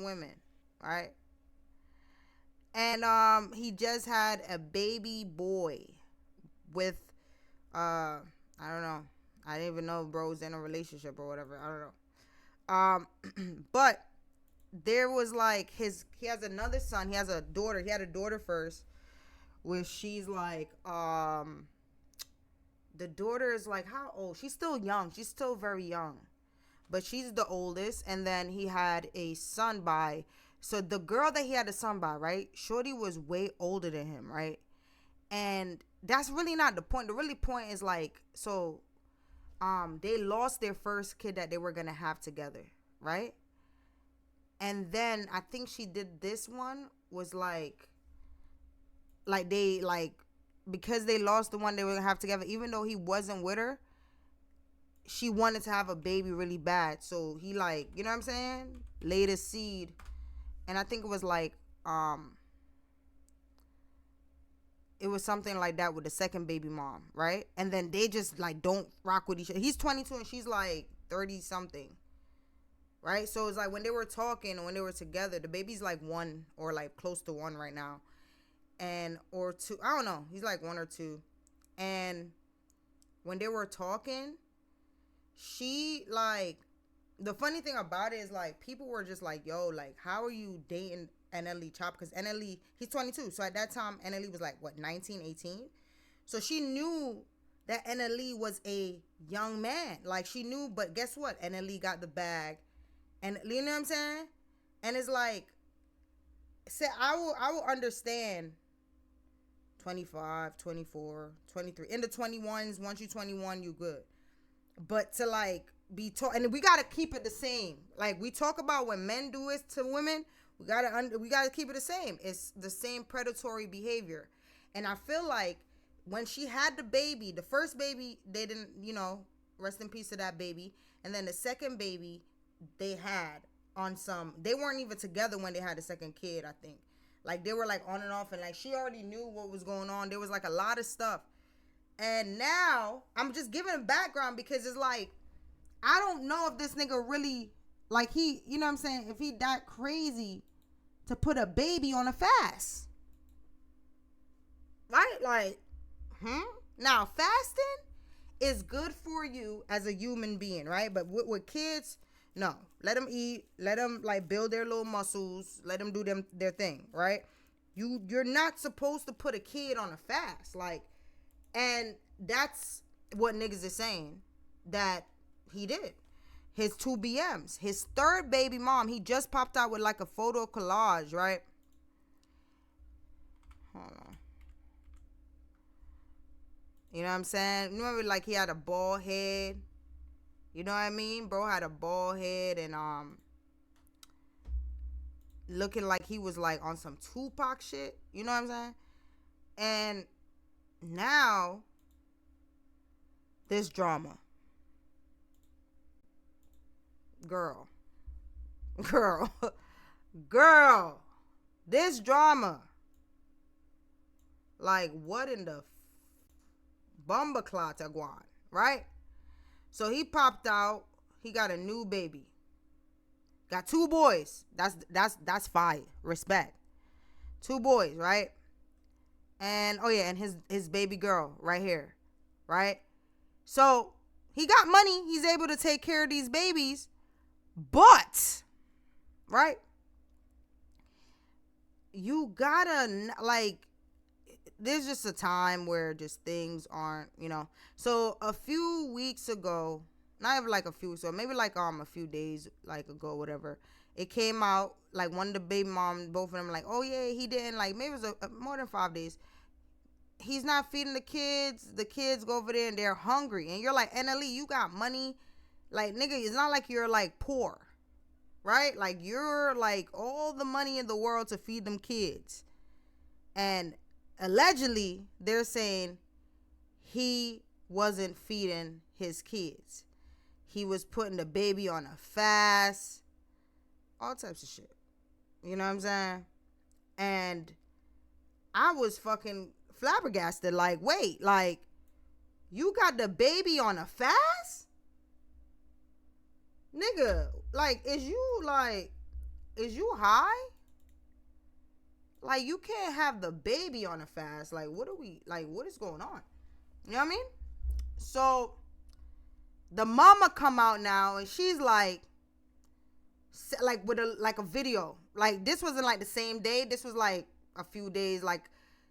women, right? And he just had a baby boy with I don't know. I didn't even know if bro's in a relationship or whatever. I don't know. But there was like he has another son. He has a daughter. He had a daughter first, where she's like the daughter is like, how old? She's still young. She's still very young. But she's the oldest, and then he had a son by. So the girl that he had a son by, right? Shorty was way older than him, right? And that's really not the point. The really point is like, so they lost their first kid that they were gonna have together, right? And then I think she did this one was like they like because they lost the one they were gonna have together, even though he wasn't with her, she wanted to have a baby really bad. So he like, you know what I'm saying? Laid a seed. And I think it was like, it was something like that with the second baby mom, right? And then they just like don't rock with each other. He's 22 and she's like 30 something, right? So it's like when they were talking and when they were together, the baby's like 1 or like close to 1 right now. And, or 2, I don't know. He's like 1 or 2. And when they were talking, she like, the funny thing about it is like people were just like, yo, like how are you dating NLE Choppa? Because NLE, he's 22, so at that time NLE was like what, 19, 18. So she knew that NLE was a young man, like she knew. But guess what, NLE got the bag, and you know what I'm saying. And it's like, say I will understand 25, 24, 23, in the 21s. Once you 21, you good. But to like be taught, and we gotta keep it the same. Like we talk about when men do it to women, we gotta keep it the same. It's the same predatory behavior. And I feel like when she had the baby, the first baby, they didn't, rest in peace to that baby. And then the second baby they had on some, they weren't even together when they had the second kid, I think. Like they were like on and off, and like she already knew what was going on. There was like a lot of stuff. And now I'm just giving a background because it's like, I don't know if this nigga really, like he, you know what I'm saying, if he that crazy to put a baby on a fast. Right? Like, Now, fasting is good for you as a human being, right? But with kids, no. Let them eat. Let them like build their little muscles. Let them do their thing, right? You're not supposed to put a kid on a fast. Like, and that's what niggas is saying that he did. His 2 BMs. His third baby mom, he just popped out with like a photo collage, right? Hold on. You know what I'm saying? Remember, like, he had a bald head. You know what I mean? Bro had a bald head and looking like he was like on some Tupac shit. You know what I'm saying? And now this drama. Girl. This drama. Like, what in the bumbaclot aguan, right? So he popped out. He got a new baby. Got 2 boys. That's fire. Respect. 2 boys, right? And oh yeah, and his baby girl right here, right? So he got money. He's able to take care of these babies, but right? You gotta like. There's just a time where just things aren't, So a few weeks ago, not even like a few, so maybe like a few days like ago, whatever. It came out like one of the baby moms, both of them like, oh yeah, he didn't like, maybe it was more than 5 days. He's not feeding the kids. The kids go over there and they're hungry, and you're like, NLE, you got money, like nigga. It's not like you're like poor, right? Like you're like all the money in the world to feed them kids, and allegedly they're saying he wasn't feeding his kids. He was putting the baby on a fast, all types of shit. You know what I'm saying? And I was fucking flabbergasted. Like, wait, like, you got the baby on a fast? Nigga, like, is you like, is you high? Like, you can't have the baby on a fast. Like, what is going on? You know what I mean? So the mama come out now and she's like with a video. Like, this wasn't like the same day. This was like a few days. Like,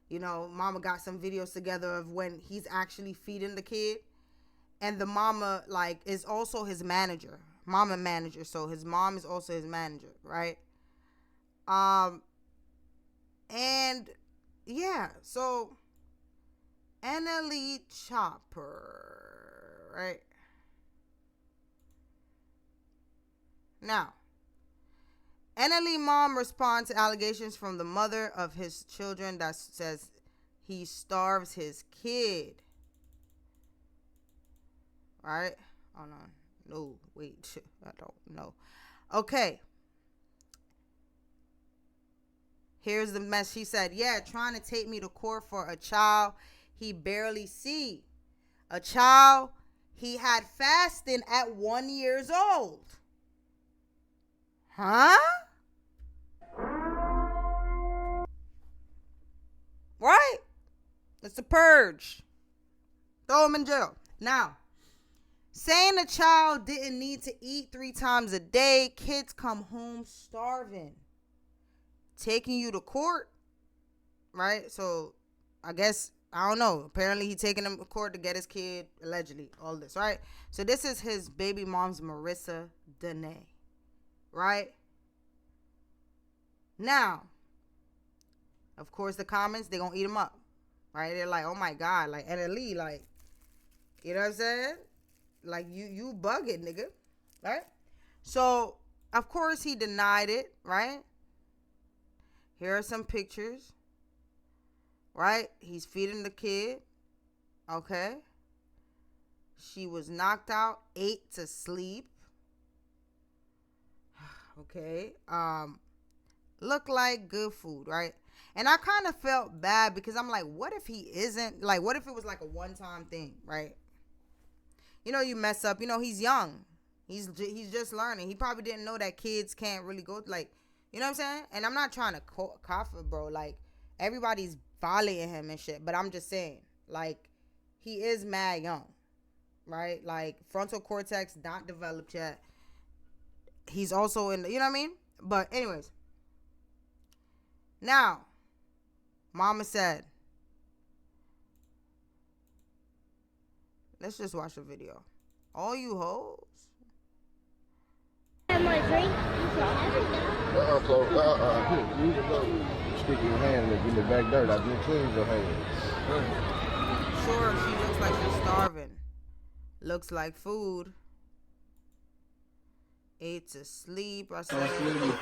mama got some videos together of when he's actually feeding the kid. And the mama, like, is also his manager. Mama manager. So his mom is also his manager, right? And yeah, so NLE Chopper, right? Now, NLE mom responds to allegations from the mother of his children that says he starves his kid. Right? Oh, no, wait, I don't know. Okay. Here's the mess. She said, yeah, trying to take me to court for a child he barely see. A child he had fasting at 1 year old. Huh? Right? It's a purge. Throw him in jail. Now, saying a child didn't need to eat 3 times a day, kids come home starving. Taking you to court, right? So, I guess, I don't know. Apparently, he taking him to court to get his kid, allegedly, all this, right? So, this is his baby mom's Marissa Danae, right? Now, of course, the comments, they gonna eat him up, right? They're like, oh my God, like, NLE, like, you know what I'm saying? Like, you bugging, nigga, right? So, of course, he denied it, right? Here are some pictures, right? He's feeding the kid, okay? She was knocked out, ate to sleep, okay? Looked like good food, right? And I kind of felt bad because I'm like, what if he isn't, like, what if it was like a one-time thing, right? You mess up, he's young. He's just learning. He probably didn't know that kids can't really go, like, you know what I'm saying? And I'm not trying to cough it, bro. Like, everybody's volleying him and shit. But I'm just saying, like, he is mad young, right? Like, frontal cortex not developed yet. He's also in the, you know what I mean? But anyways. Now, mama said, let's just watch the video. All you hoes. Have my drink. You stick your hand in the back dirt. I just cleaned your hands. Sure, she looks like she's starving. Looks like food. Ate to sleep. I said another thing.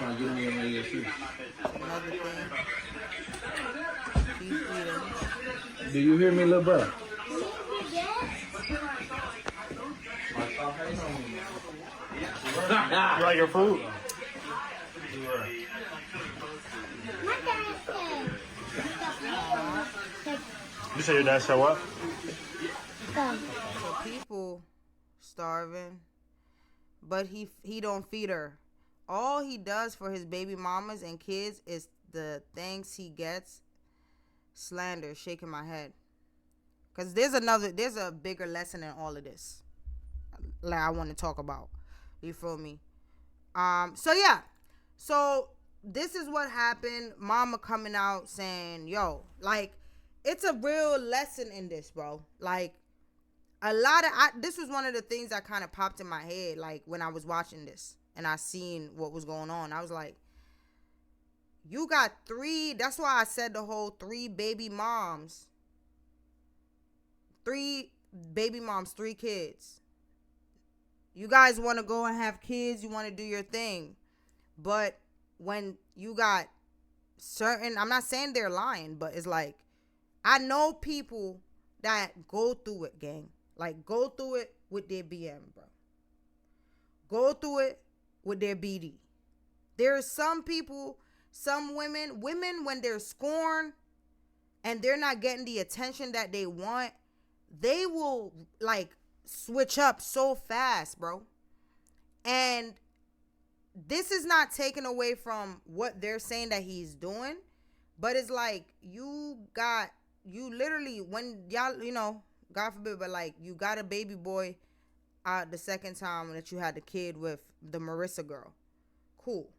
She's eating. Do you hear me, little bro? You like your food? You say your dad said what? So people starving, but he don't feed her. All he does for his baby mamas and kids is the thanks he gets. Slander, shaking my head. Because there's a bigger lesson in all of this. Like, I want to talk about. You feel me? So yeah. So this is what happened. Mama coming out saying, yo, like, it's a real lesson in this, bro. Like, this was one of the things that kind of popped in my head, like, when I was watching this and I seen what was going on. I was like, you got 3, that's why I said the whole 3 baby moms. 3 baby moms, 3 kids. You guys want to go and have kids, you want to do your thing. But when you got certain, I'm not saying they're lying, but it's like, I know people that go through it, gang. Like, go through it with their BM, bro. Go through it with their BD. There are some people, some women when they're scorned and they're not getting the attention that they want, they will, like, switch up so fast, bro. And this is not taken away from what they're saying that he's doing, but it's like you literally, when y'all, God forbid, but like you got a baby boy out the second time that you had the kid with the Marissa girl. Cool.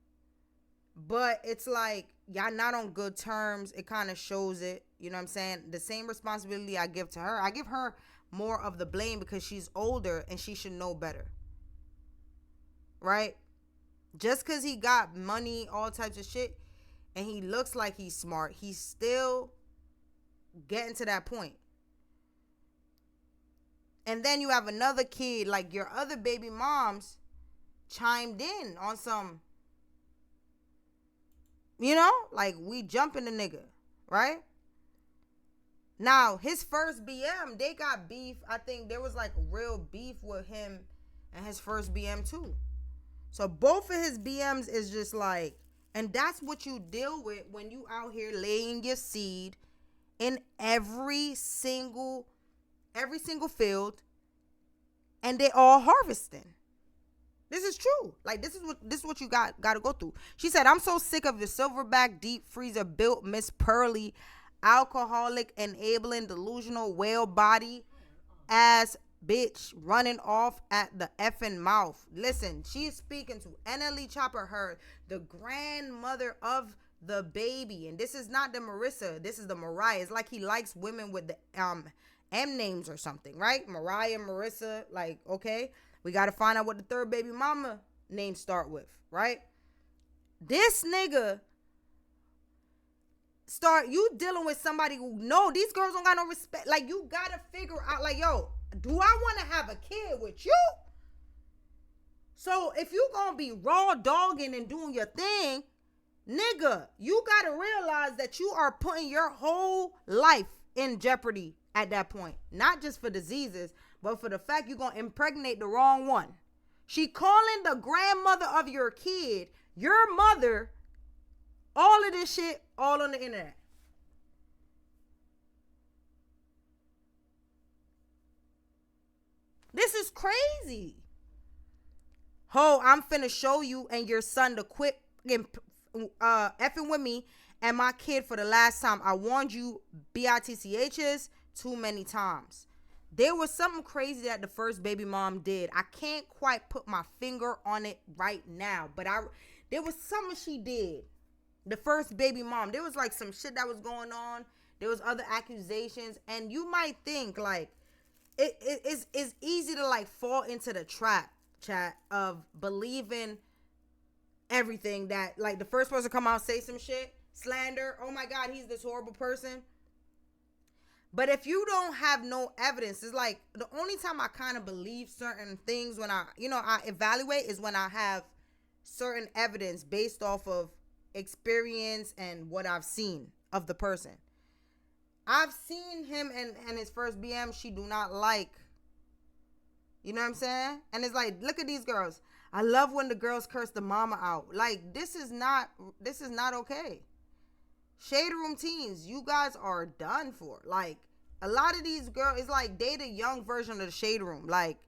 But it's like y'all not on good terms. It kind of shows it. You know what I'm saying? The same responsibility I give to her, I give her more of the blame because she's older and she should know better. Right? Just because he got money, all types of shit, and he looks like he's smart, he's still getting to that point. And then you have another kid, like your other baby moms chimed in on some, like we jumping the nigga, right? Now, his first BM, they got beef. I think there was like real beef with him and his first BM too. So both of his BMs is just like, and that's what you deal with when you out here laying your seed in every single field, and they all harvesting. This is true. Like this is what you got to go through. She said, "I'm so sick of the silverback deep freezer built Miss Pearly, alcoholic, enabling, delusional, whale body ass bitch running off at the effing mouth." Listen, she is speaking to NLE Choppa, her the grandmother of the baby, and this is not the Marissa. This is the Mariah. It's like he likes women with the M names or something, right? Mariah, Marissa, like, okay, we got to find out what the third baby mama names start with, right? This nigga you dealing with somebody who, no, these girls don't got no respect. Like, you got to figure out, like, yo, do I want to have a kid with you? So if you going to be raw dogging and doing your thing, nigga, you got to realize that you are putting your whole life in jeopardy at that point. Not just for diseases, but for the fact you're going to impregnate the wrong one. She calling the grandmother of your kid your mother. All of this shit, all on the internet. This is crazy. Ho, I'm finna show you and your son to quit effing with me and my kid for the last time. I warned you, bitchs, too many times. There was something crazy that the first baby mom did. I can't quite put my finger on it right now, but there was something she did. The first baby mom, there was like some shit that was going on. There was other accusations, and you might think like it's easy to like fall into the trap, chat, of believing everything that like the first person come out say some shit, slander. Oh my God, he's this horrible person. But if you don't have no evidence, it's like the only time I kind of believe certain things when I evaluate is when I have certain evidence based off of experience and what I've seen of the person. I've seen him and his first BM. She do not like, you know what I'm saying? And it's like, look at these girls. I love when the girls curse the mama out. Like, this is not okay. Shade Room teens, you guys are done for. Like, a lot of these girls, it's like they the young version of the Shade Room. Like,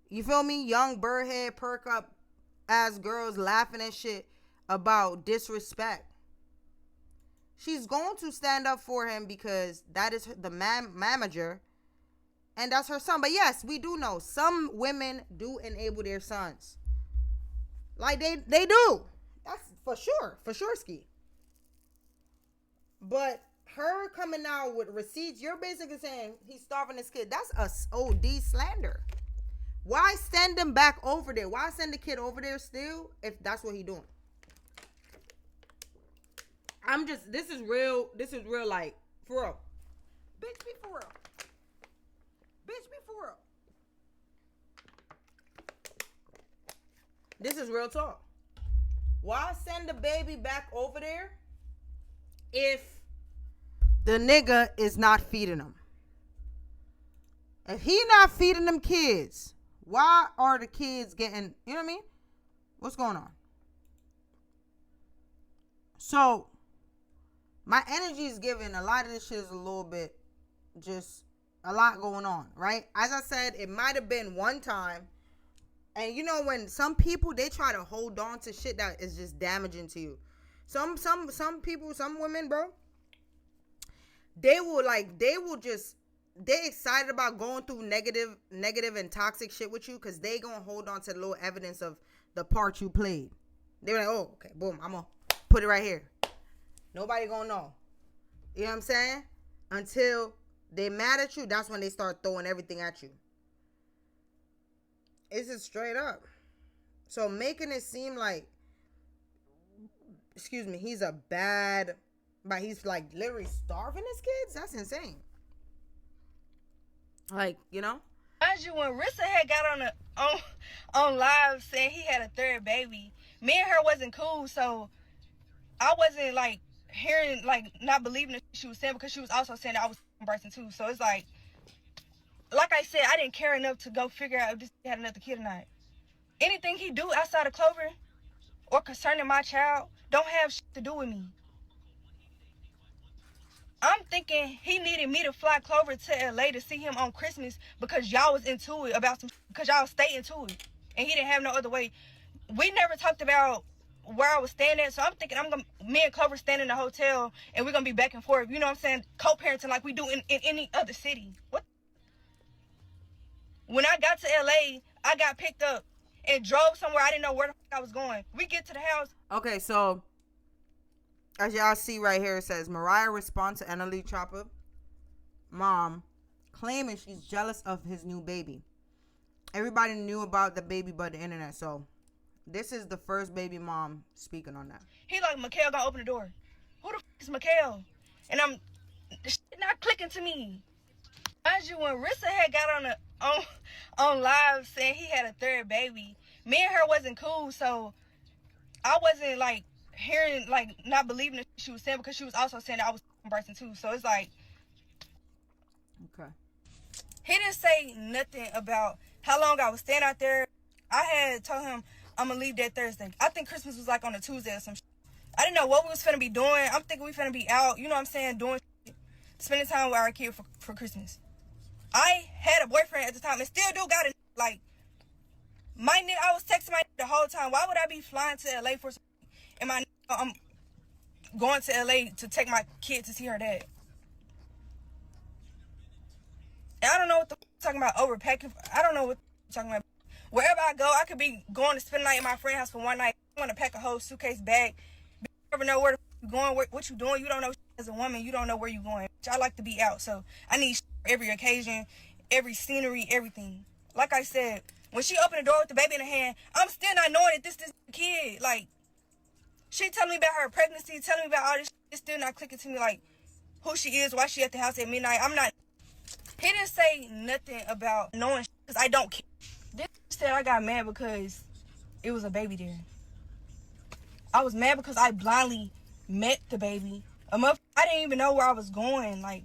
you feel me? Young birdhead, perk up ass girls laughing and shit about disrespect. She's going to stand up for him because that is the manager and that's her son. But yes, we do know some women do enable their sons. Like they do. That's for sure ski. But her coming out with receipts, you're basically saying he's starving his kid. That's a OD slander. Why send him back over there? Why send the kid over there still if that's what he doing? This is real, like, for real. Bitch, be for real. Bitch, be for real. This is real talk. Why send the baby back over there if the nigga is not feeding them? If he not feeding them kids, why are the kids getting, you know what I mean? What's going on? So, my energy is given. A lot of this shit is a little bit, just a lot going on, right? As I said, it might have been one time And you know when some people they try to hold on to shit that is just damaging to you. Some people, some women, bro, they excited about going through negative and toxic shit with you because they gonna hold on to the little evidence of the part you played. They're like, oh, okay, boom, I'm gonna put it right here. Nobody gonna know. You know what I'm saying? Until they mad at you, that's when they start throwing everything at you. It's just straight up. So making it seem like, excuse me, he's a bad, but he's like literally starving his kids. That's insane. Like, you know. Mind you, when Rissa had got on live saying he had a third baby, me and her wasn't cool, so I wasn't like hearing, like not believing that she was saying, because she was also saying that I was birthing too. So it's like I said, I didn't care enough to go figure out if this had another kid or not. Anything he do outside of Clover or concerning my child don't have shit to do with me. I'm thinking he needed me to fly Clover to LA to see him on Christmas because y'all was into it because y'all stay into it. And he didn't have no other way. We never talked about where I was staying at, so I'm thinking me and Clover staying in the hotel and we're going to be back and forth, you know what I'm saying, co-parenting like we do in any other city. What? When I got to LA, I got picked up and drove somewhere I didn't know where the fuck I was going. We get to the house. Okay, so as y'all see right here, it says Mariah responds to NLE Choppa mom claiming she's jealous of his new baby. Everybody knew about the baby but the internet, so this is the first baby mom speaking on that. He like, Mikhail gonna open the door. Who the fuck is Mikhail? And the shit not clicking to me. Mind you, when Rissa had got on live saying he had a third baby, me and her wasn't cool, so I wasn't like hearing, like not believing that she was saying, because she was also saying that I was birthing too. So it's like, okay. He didn't say nothing about how long I was staying out there. I had told him I'm gonna leave that Thursday. I think Christmas was like on a Tuesday or some shit. I didn't know what we was finna be doing. I'm thinking we finna be out, you know what I'm saying, doing shit, spending time with our kid for Christmas. I had a boyfriend at the time and still do got it. Like, my nigga, I was texting my nigga the whole time. Why would I be flying to LA for some and my nigga, I'm going to LA to take my kid to see her dad? And I don't know what the talking about overpacking. I don't know what talking about. Wherever I go, I could be going to spend the night at my friend's house for one night. I want to pack a whole suitcase bag. You never know where you're going, what you doing. You don't know as a woman. You don't know where you're going. I like to be out, so I need every occasion, every scenery, everything. Like I said, when she opened the door with the baby in her hand, I'm still not knowing that this kid. Like, she telling me about her pregnancy, telling me about all this shit. It's still not clicking to me, like, who she is, why she at the house at midnight. I'm not. He didn't say nothing about knowing because I don't care. This said I got mad because it was a baby there. I was mad because I blindly met the baby. I didn't even know where I was going. Like,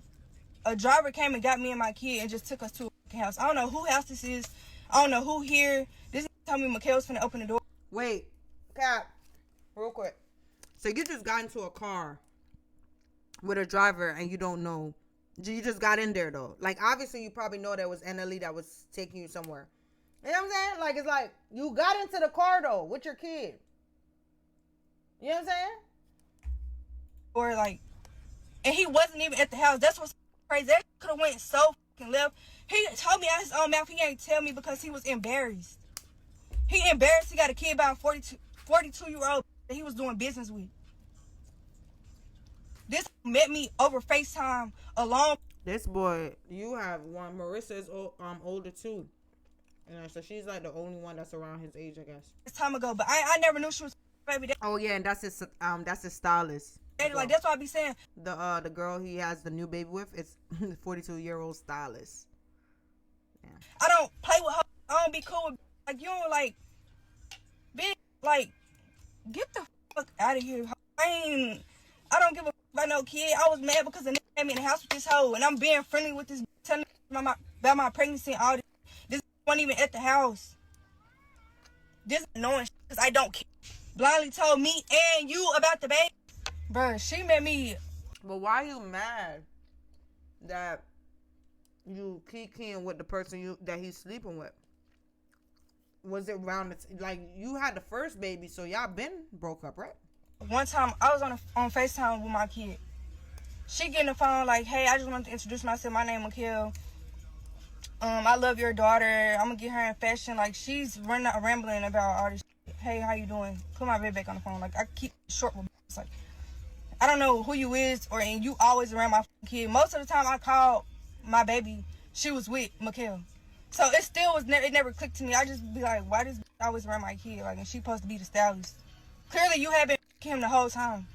a driver came and got me and my kid and just took us to a house. I don't know who house this is. I don't know who here. This told me Mikhail's finna open the door. Wait, Cap, real quick. So you just got into a car with a driver and you don't know. You just got in there though. Like, obviously you probably know there was NLE that was taking you somewhere. You know what I'm saying? Like, it's like you got into the car though with your kid. You know what I'm saying? Or like, and he wasn't even at the house. That's what's crazy. That could have went so fucking left. He told me out his own mouth he ain't tell me because he was embarrassed. He embarrassed. He got a kid by a 42-year-old that he was doing business with. This met me over FaceTime alone. This boy, you have one. Marissa is older too. You know, so she's like the only one that's around his age, I guess. This time ago, but I never knew she was baby. Oh yeah, and that's his stylist. Like, that's what I be saying. The girl he has the new baby with is 42-year-old stylist. Yeah. I don't play with her. I don't be cool with, like, you don't like be like, get the fuck out of here. I don't give a fuck about no kid. I was mad because the nigga had me in the house with this hoe and I'm being friendly with this, telling me about my pregnancy and all this. This wasn't even at the house. This annoying because I don't care. Blindly told me and you about the baby. Bruh, she made me. But why you mad that you kicking with the person that he's sleeping with? was it around like you had the first baby, so y'all been broke up, right? One time I was on FaceTime with my kid. She getting the phone like, hey, I just wanted to introduce myself. My name is Mikhail. I love your daughter. I'm gonna get her in fashion. Like, she's rambling about all this shit. Hey, how you doing? Put my baby back on the phone. Like, I keep short with it's like, I don't know who you is, and you always around my kid. Most of the time I called my baby, she was with Mikhail. So it still was it never clicked to me. I just be like, why does always around my kid? Like, and she supposed to be the stylist. Clearly you have been him the whole time.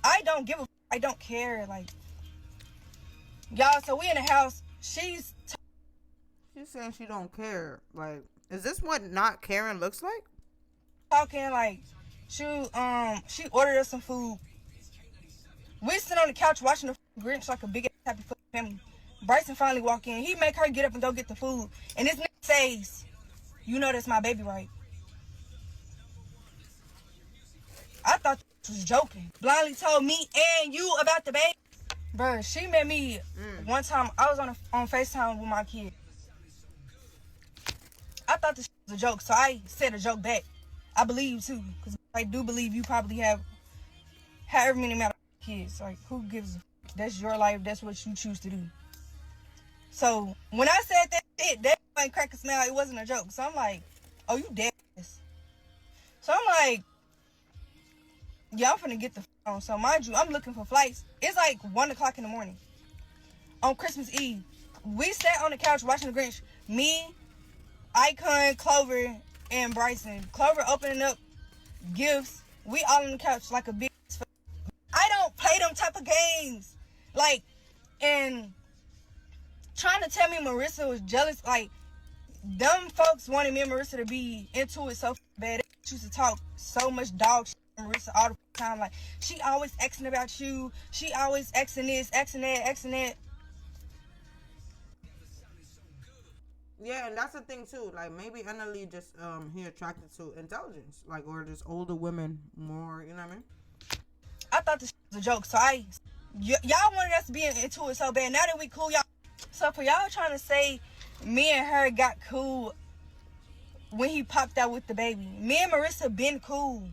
I don't give a I don't care. Like, y'all, so we in the house. She's saying she don't care. Like, is this what not caring looks like? talking like she ordered us some food. We sitting on the couch watching the Grinch like a big ass happy family. Bryson finally walk in. He make her get up and go get the food. And this nigga says, you know that's my baby, right? I thought this was joking. Blindly told me and you about the baby. Bruh, she met me one time. I was on FaceTime with my kid. I thought this was a joke, so I said a joke back. I believe you too, because I do believe you probably have however many amount of kids. Like, who gives a that's your life, that's what you choose to do. So when I said that shit, that ain't crack a smile, it wasn't a joke. So I'm like, oh, you dead. So I'm like, yeah, I'm finna get the phone. So mind you, I'm looking for flights. It's like 1 o'clock in the morning on Christmas Eve. We sat on the couch watching the Grinch. Me, Icon, Clover, and Bryson. Clover opening up gifts. We all on the couch like a big. I don't play them type of games. Like, and trying to tell me Marissa was jealous. Like, them folks wanted me and Marissa to be into it so bad. She used to talk so much dog shit to Marissa all the time. Like, she always asking about you. She always asking this, asking that, asking that. Yeah, and that's the thing too. Like, maybe NLE just he attracted to intelligence, like, or just older women more. You know what I mean? I thought this was a joke, so y'all wanted us to be into it so bad. Now that we cool, y'all. So for y'all trying to say me and her got cool when he popped out with the baby, me and Marissa been cool.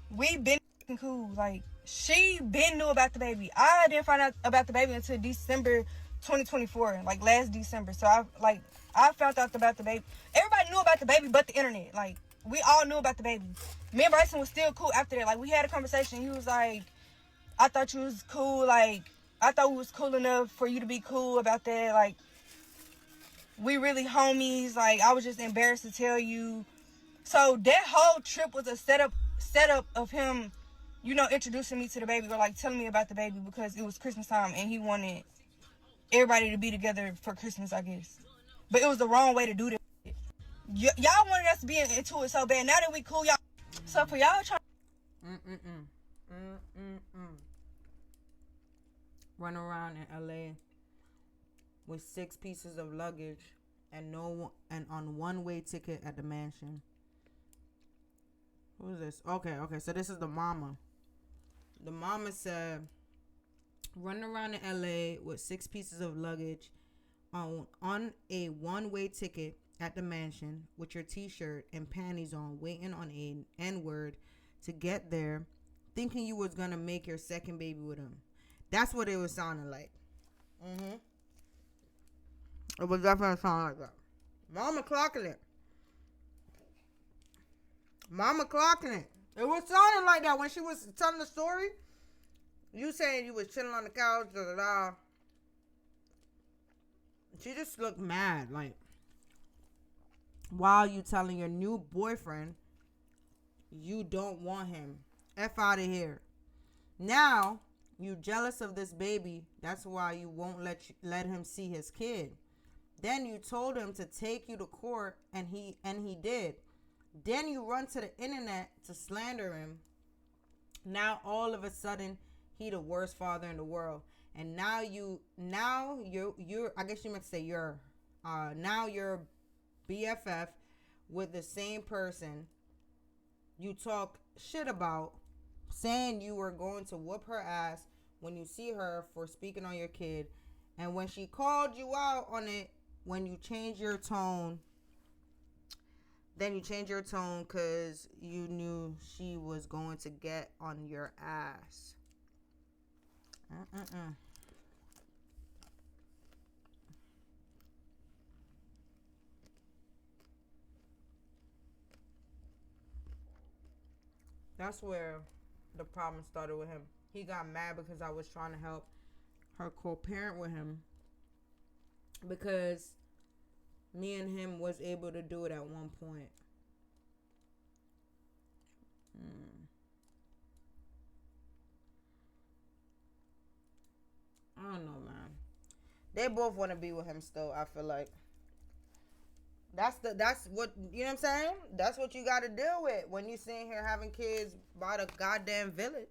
We been cool. Like, she been knew about the baby. I didn't find out about the baby until December 2024, like last December. So I found out about the baby. Everybody knew about the baby but the internet. Like, we all knew about the baby. Me and Bryson was still cool after that. Like, we had a conversation. He was like, I thought you was cool. Like, I thought we was cool enough for you to be cool about that. Like, we really homies. Like, I was just embarrassed to tell you. So that whole trip was a setup of him, you know, introducing me to the baby, or like telling me about the baby, because it was Christmas time and he wanted everybody to be together for Christmas, I guess. But it was the wrong way to do that. Y'all wanted us to be into it so bad. Now that we cool, y'all. So for y'all trying. Run around in LA with 6 pieces of luggage and on one-way ticket at the mansion. Who is this? Okay. So this is the mama. The mama said, run around in LA with 6 pieces of luggage on a one-way ticket at the mansion with your t-shirt and panties on, waiting on a N-word to get there, thinking you was gonna make your second baby with him. That's what it was sounding like. It was definitely sounding like that. Mama clocking it. It was sounding like that when she was telling the story. You saying you was chilling on the couch, da da da. She just looked mad. Like, while you telling your new boyfriend you don't want him. F out of here. Now you jealous of this baby. That's why you won't let him see his kid. Then you told him to take you to court, and he did. Then you run to the internet to slander him. Now all of a sudden he the worst father in the world. And now you're I guess you meant to say now you're BFF with the same person you talk shit about, saying you were going to whoop her ass when you see her for speaking on your kid. And when she called you out on it, when you change your tone Then you change your tone because you knew she was going to get on your ass. That's where the problem started with him. He got mad because I was trying to help her co-parent with him, because me and him was able to do it at one point. I don't know, man. They both want to be with him still. I feel like that's what, you know what I'm saying. That's what you got to deal with when you sitting here having kids by the goddamn village.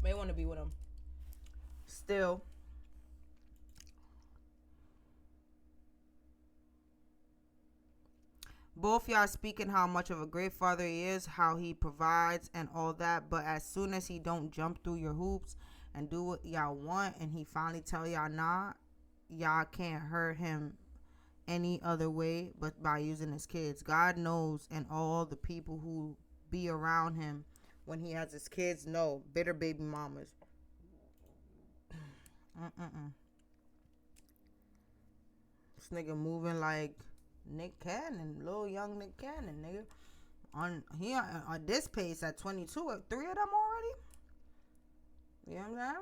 They want to be with him still. Both y'all speaking how much of a great father he is, how he provides and all that, but as soon as he don't jump through your hoops and do what y'all want, and he finally tell y'all nah, y'all can't hurt him any other way but by using his kids. God knows, and all the people who be around him when he has his kids know, bitter baby mamas. This nigga moving like Nick Cannon, little young Nick Cannon, nigga. On this pace at 22, 3 of them already. You know what I'm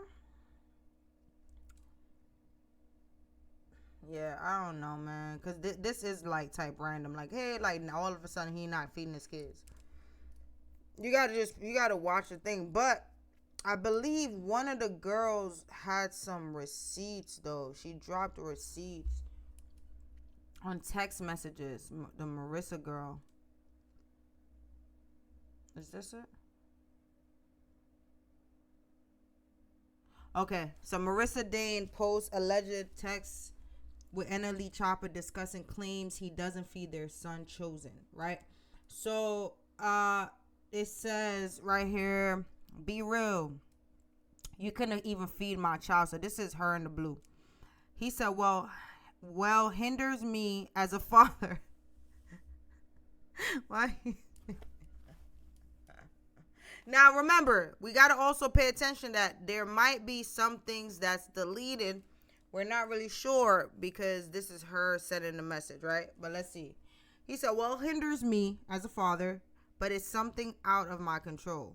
saying? Yeah, I don't know, man. Cause this is like type random. Like, hey, like all of a sudden he not feeding his kids. You gotta watch the thing. But I believe one of the girls had some receipts though. She dropped receipts on text messages. The Marissa girl. Is this it? Okay, so Marissa Dane posts alleged texts with NLE Choppa discussing claims he doesn't feed their son Chosen, right? So it says right here, be real, you couldn't even feed my child. So this is her in the blue. He said, well, hinders me as a father. Why? Now remember, we got to also pay attention that there might be some things that's deleted. We're not really sure because this is her sending the message, right? But let's see. He said, well, hinders me as a father, but it's something out of my control.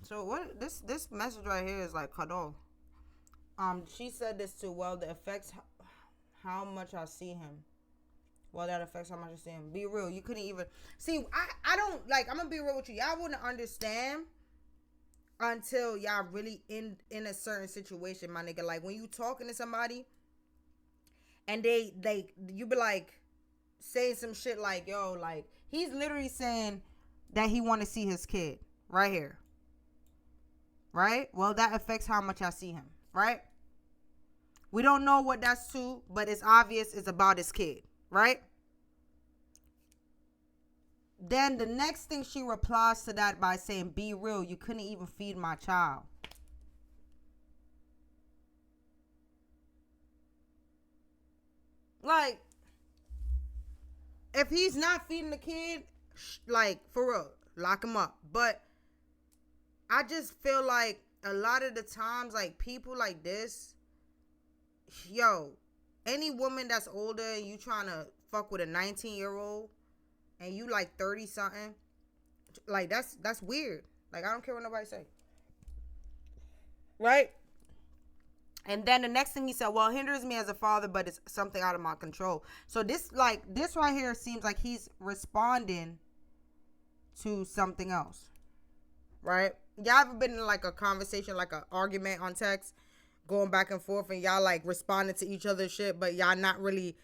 So what this message right here is like cut off. She said this too. Well, that affects how much I see him. Well, that affects how much I see him. Be real. You couldn't even see. I don't like. I'm gonna be real with you. Y'all wouldn't understand until y'all really in a certain situation, my nigga. Like when you talking to somebody, and you be like saying some shit like, yo, like he's literally saying that he want to see his kid right here. Right? Well, that affects how much I see him. Right? We don't know what that's to, but it's obvious it's about his kid. Right? Then the next thing she replies to that by saying, be real, you couldn't even feed my child. Like, if he's not feeding the kid, like, for real, lock him up. But I just feel like a lot of the times, like, people like this, yo, any woman that's older and you trying to fuck with a 19-year-old and you like 30 something, like that's weird. Like I don't care what nobody say. Right? And then the next thing he said, well, hinders me as a father, but it's something out of my control. So this right here seems like he's responding to something else. Right? Y'all ever been in like a conversation, like an argument on text, going back and forth, and y'all like responding to each other's shit, but y'all not really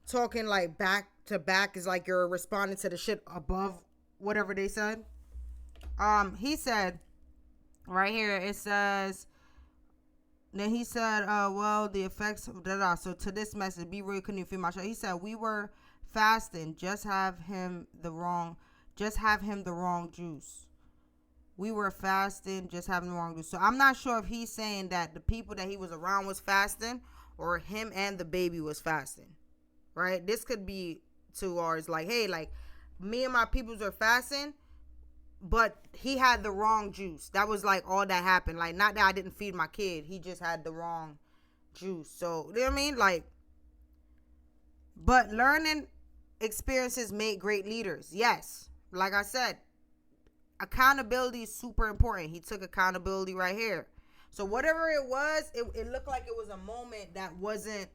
talking like back to back? Is like you're responding to the shit above whatever they said. He said right here, it says, then he said, well, the effects of da. So to this message, be real, couldn't you feel my show? He said, we were fasting, just have him the wrong juice. we were fasting, just having the wrong juice. So I'm not sure if he's saying that the people that he was around was fasting or him and the baby was fasting, right? This could be towards like, hey, like me and my peoples are fasting, but he had the wrong juice. That was like all that happened. Like, not that I didn't feed my kid, he just had the wrong juice. So, you know what I mean? Like, but learning experiences make great leaders. Yes. Like I said, accountability is super important. He took accountability right here. So whatever it was, it looked like it was a moment that wasn't,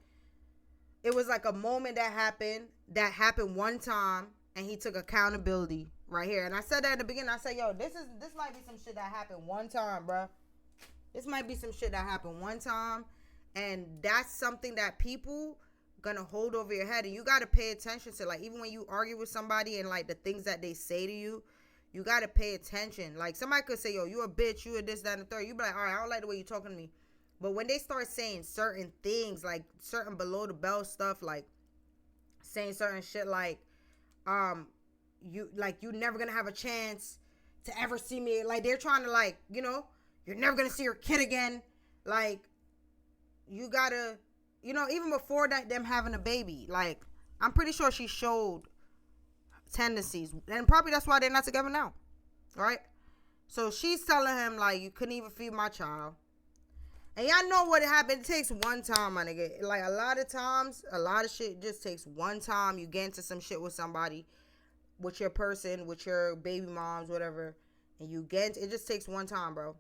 it was like a moment that happened one time, and he took accountability right here. And I said that in the beginning. I said, yo, this might be some shit that happened one time, bro. This might be some shit that happened one time, and that's something that people gonna hold over your head, and you gotta pay attention to. Like, even when you argue with somebody and like the things that they say to you, you gotta pay attention. Like, somebody could say, yo, you a bitch, you a this, that, and the third. You be like, all right, I don't like the way you talking to me. But when they start saying certain things, like certain below the belt stuff, like saying certain shit like, you never gonna have a chance to ever see me. Like, they're trying to, like, you know, you're never gonna see your kid again. Like, you gotta, you know, even before that, them having a baby, like, I'm pretty sure she showed tendencies, and probably that's why they're not together now, right? So she's telling him, like, you couldn't even feed my child. And y'all know what happened. It takes one time, my nigga. Like, a lot of times, a lot of shit just takes one time. You get into some shit with somebody, with your person, with your baby moms, whatever, and you get into, it just takes one time, bro.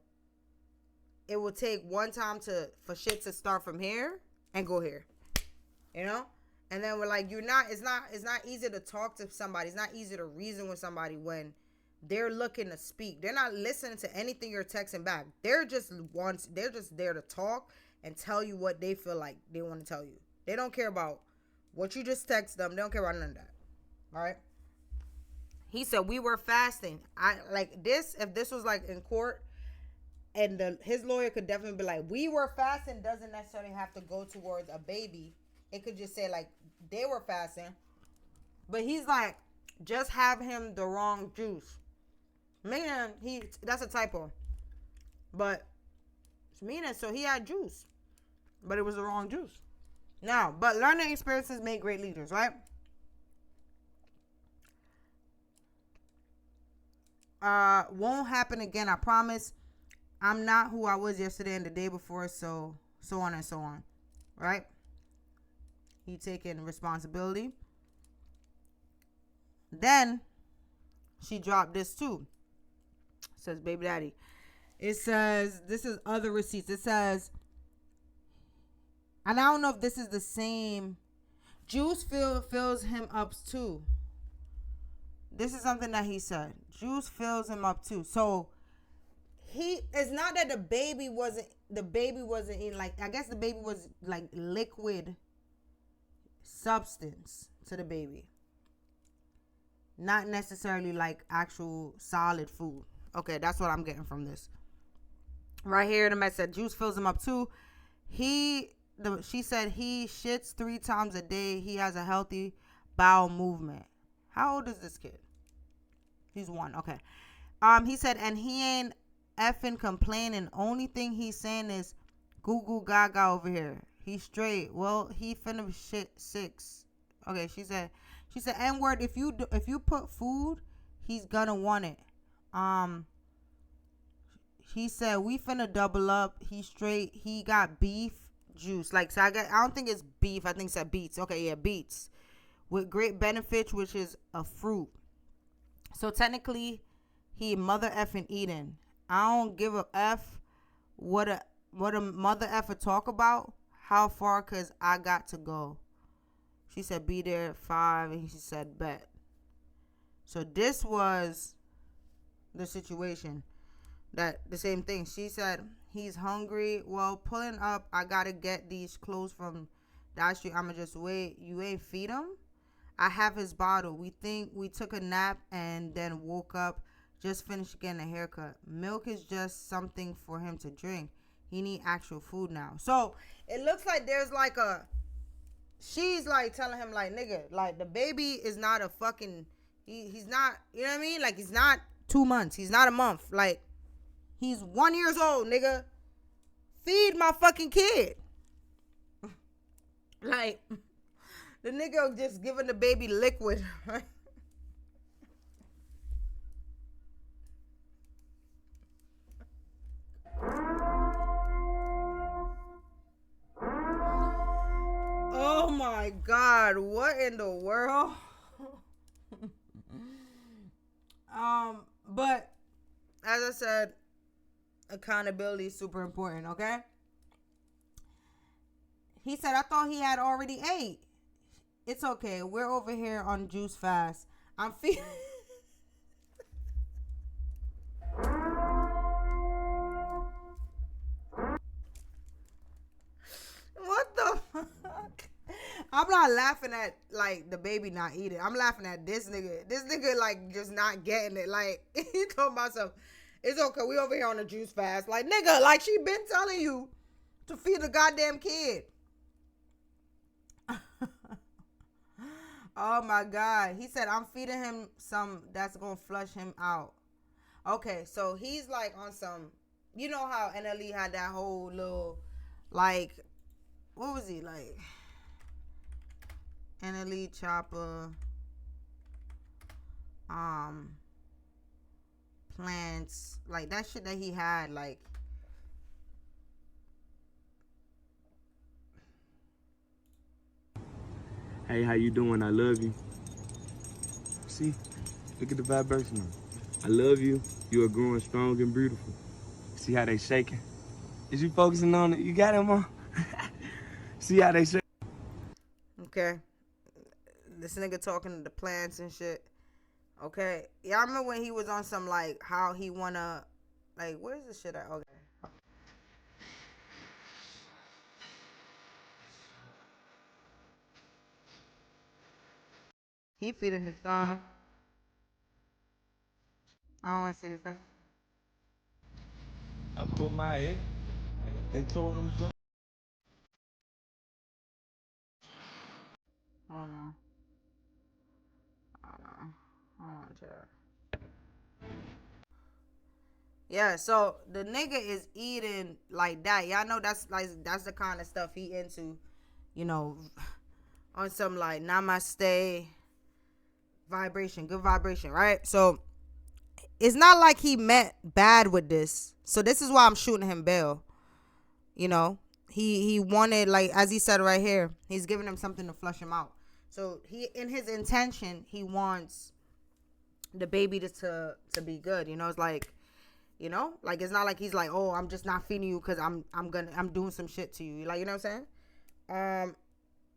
It will take one time for shit to start from here and go here, you know? And then we're like, it's not easy to talk to somebody. It's not easy to reason with somebody when they're looking to speak. They're not listening to anything you're texting back. They're just there to talk and tell you what they feel like they want to tell you. They don't care about what you just text them. They don't care about none of that. All right? He said, we were fasting. I like this. If this was like in court, and his lawyer could definitely be like, we were fasting doesn't necessarily have to go towards a baby. It could just say, like, they were fasting. But he's like, just have him the wrong juice. Meaning, that's a typo. But, meaning, so he had juice. But it was the wrong juice. Now, but learning experiences make great leaders, right? Won't happen again, I promise. I'm not who I was yesterday and the day before, so on and so on, right? He taking responsibility. Then she dropped this too. It says, baby daddy. It says, this is other receipts. It says, and I don't know if this is the same. Juice fills him up too. This is something that he said. Juice fills him up too. So it's not that the baby wasn't in, like, I guess the baby was like liquid substance to the baby, not necessarily like actual solid food. Okay, that's what I'm getting from this right here. The message said juice fills him up too. She said he shits 3 times a day. He has a healthy bowel movement. How old is this kid? He's 1. Okay. He said, and he ain't effing complaining. Only thing he's saying is goo goo gaga over here. He's straight. Well, he finna shit 6. Okay, she said N-word, if you put food, he's gonna want it. He said we finna double up. He's straight. He got beef juice. Like, so I don't think it's beef. I think it's beets. Okay, yeah, beets with great benefits, which is a fruit. So technically, he mother effing eating. I don't give a F what a mother effer talk about. How far? Cause I got to go. She said be there at 5, and she said bet. So this was the situation. That the same thing. She said he's hungry. Well, pulling up. I gotta get these clothes from that street. I'ma just wait. You ain't feed him. I have his bottle. We think we took a nap and then woke up. Just finished getting a haircut. Milk is just something for him to drink. He need actual food now. So it looks like there's like she's like telling him like, nigga, like the baby is not a fucking, he's not, you know what I mean? Like, he's not 2 months. He's not a month. Like, He's 1 year old, nigga. Feed my fucking kid. Like, the nigga just giving the baby liquid. Oh my God, what in the world? But as I said, accountability is super important, okay? He said, I thought he had already ate. It's okay. We're over here on juice fast. I'm feeling. What the fuck? I'm not laughing at like the baby not eating. I'm laughing at this nigga. This nigga like just not getting it. Like he talking about some. It's okay. We over here on a juice fast. Like nigga, like she been telling you to feed the goddamn kid. Oh my God. He said I'm feeding him some that's gonna flush him out. Okay, so he's like on some. You know how NLE had that whole little like. What was he like? NLE, Choppa, plants, like that shit that he had, like. Hey, how you doing? I love you. See, look at the vibration. I love you. You are growing strong and beautiful. See how they shaking? Is you focusing on it? You got it, Mom? See how they shake? Okay. This nigga talking to the plants and shit. Okay. Yeah, I remember when he was on some, like, how he wanna, like, where's the shit at? Okay. He feeding his son. I don't want to see his son. I put my head and told him to. Hold on. Hold on. Hold on, child. Yeah, so the nigga is eating like that. Y'all know that's like that's the kind of stuff he into, you know, on some like namaste vibration, good vibration, right? So it's not like he meant bad with this. So this is why I'm shooting him bail. You know, he wanted, like as he said right here, he's giving him something to flush him out. So he, in his intention, he wants the baby to be good. You know, it's like, you know, like it's not like he's like, oh, I'm just not feeding you because I'm doing some shit to you. Like, you know what I'm saying?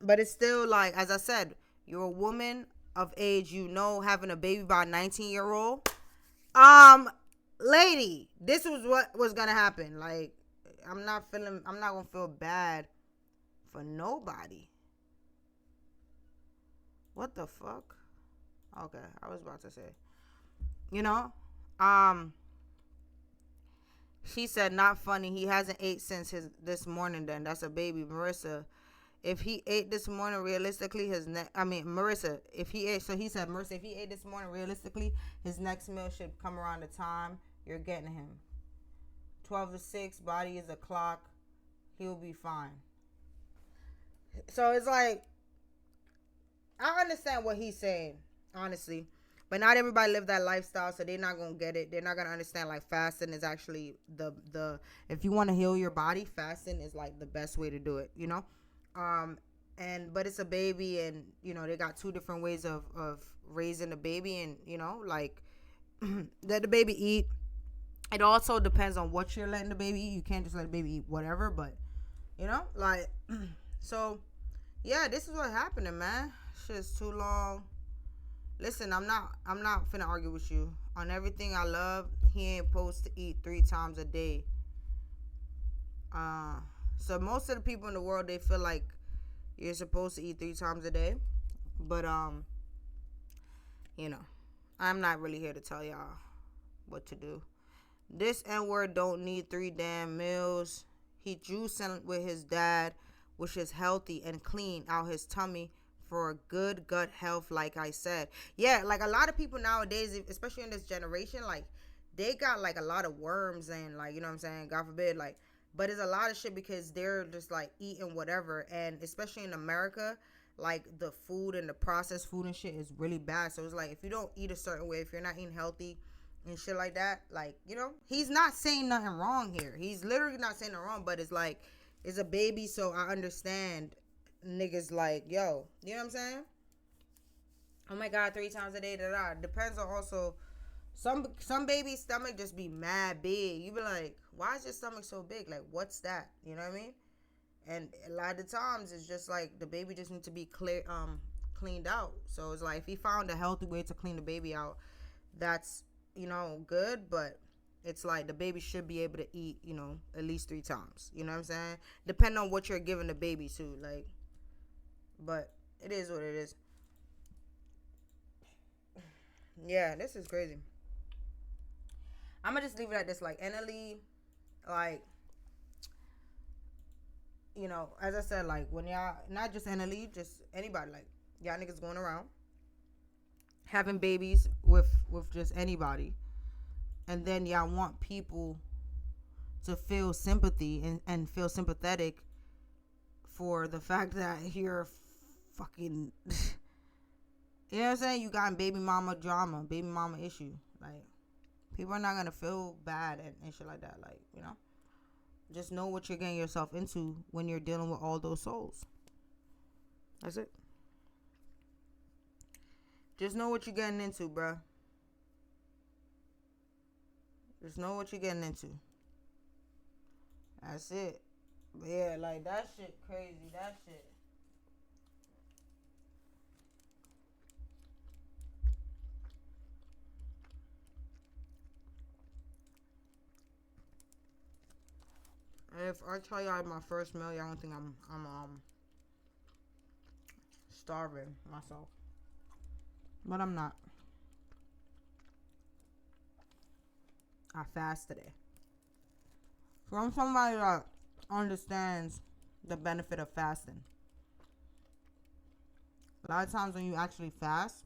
But it's still like, as I said, you're a woman of age. You know, having a baby by a 19-year-old. Lady, this was what was gonna happen. Like, I'm not gonna feel bad for nobody. What the fuck? Okay, I was about to say, you know, she said, not funny. He hasn't ate since this morning. Then that's a baby, Marissa. If he ate this morning, realistically, Marissa, if he ate, so he said, Marissa, if he ate this morning, realistically, his next meal should come around the time you're getting him. 12 to 6, body is a clock. He'll be fine. So it's like, I understand what he's saying, honestly. But not everybody live that lifestyle, so they're not gonna get it. They're not gonna understand like fasting is actually the if you want to heal your body, fasting is like the best way to do it, you know? But it's a baby, and you know, they got two different ways of raising the baby, and you know, like let the baby eat. It also depends on what you're letting the baby eat. You can't just let the baby eat whatever, but you know, like so yeah, this is what happening, man. Shit's too long. Listen, I'm not finna argue with you. On everything I love, he ain't supposed to eat 3 times a day. So most of the people in the world, they feel like you're supposed to eat 3 times a day. But you know, I'm not really here to tell y'all what to do. This N-word don't need 3 damn meals. He juicing with his dad, which is healthy and clean out his tummy for good gut health, like I said. Yeah, like a lot of people nowadays, especially in this generation, like they got like a lot of worms and like, you know what I'm saying, God forbid, like, but it's a lot of shit because they're just like eating whatever. And especially in America, like the food and the processed food and shit is really bad. So it's like if you don't eat a certain way, if you're not eating healthy and shit like that, like, you know, he's not saying nothing wrong here. He's literally not saying nothing wrong, but it's like, it's a baby, so I understand niggas like, yo, you know what I'm saying? Oh my God, 3 times a day, da da. Depends on also some baby's stomach just be mad big. You be like, why is your stomach so big? Like, what's that? You know what I mean? And a lot of times it's just like the baby just needs to be cleaned out. So it's like if he found a healthy way to clean the baby out, that's, you know, good. But it's like the baby should be able to eat, you know, at least 3 times. You know what I'm saying? Depending on what you're giving the baby to, like. But it is what it is. Yeah, this is crazy. I'm gonna just leave it at this. Like, NLE, like, you know, as I said, like, when y'all, not just NLE, just anybody, like, y'all niggas going around having babies with just anybody, and then y'all want people to feel sympathy and feel sympathetic for the fact that you're fucking you know what I'm saying, you got baby mama drama, baby mama issue. Like, people are not gonna feel bad and shit like that. Like, you know, just know what you're getting yourself into when you're dealing with all those souls. That's it. Just know what you're getting into, bruh. Just know what you're getting into. That's it. But yeah, like, that shit crazy. That shit. If I tell y'all my first meal, y'all don't think I'm starving myself. But I'm not. I fast today. From somebody that understands the benefit of fasting. A lot of times when you actually fast,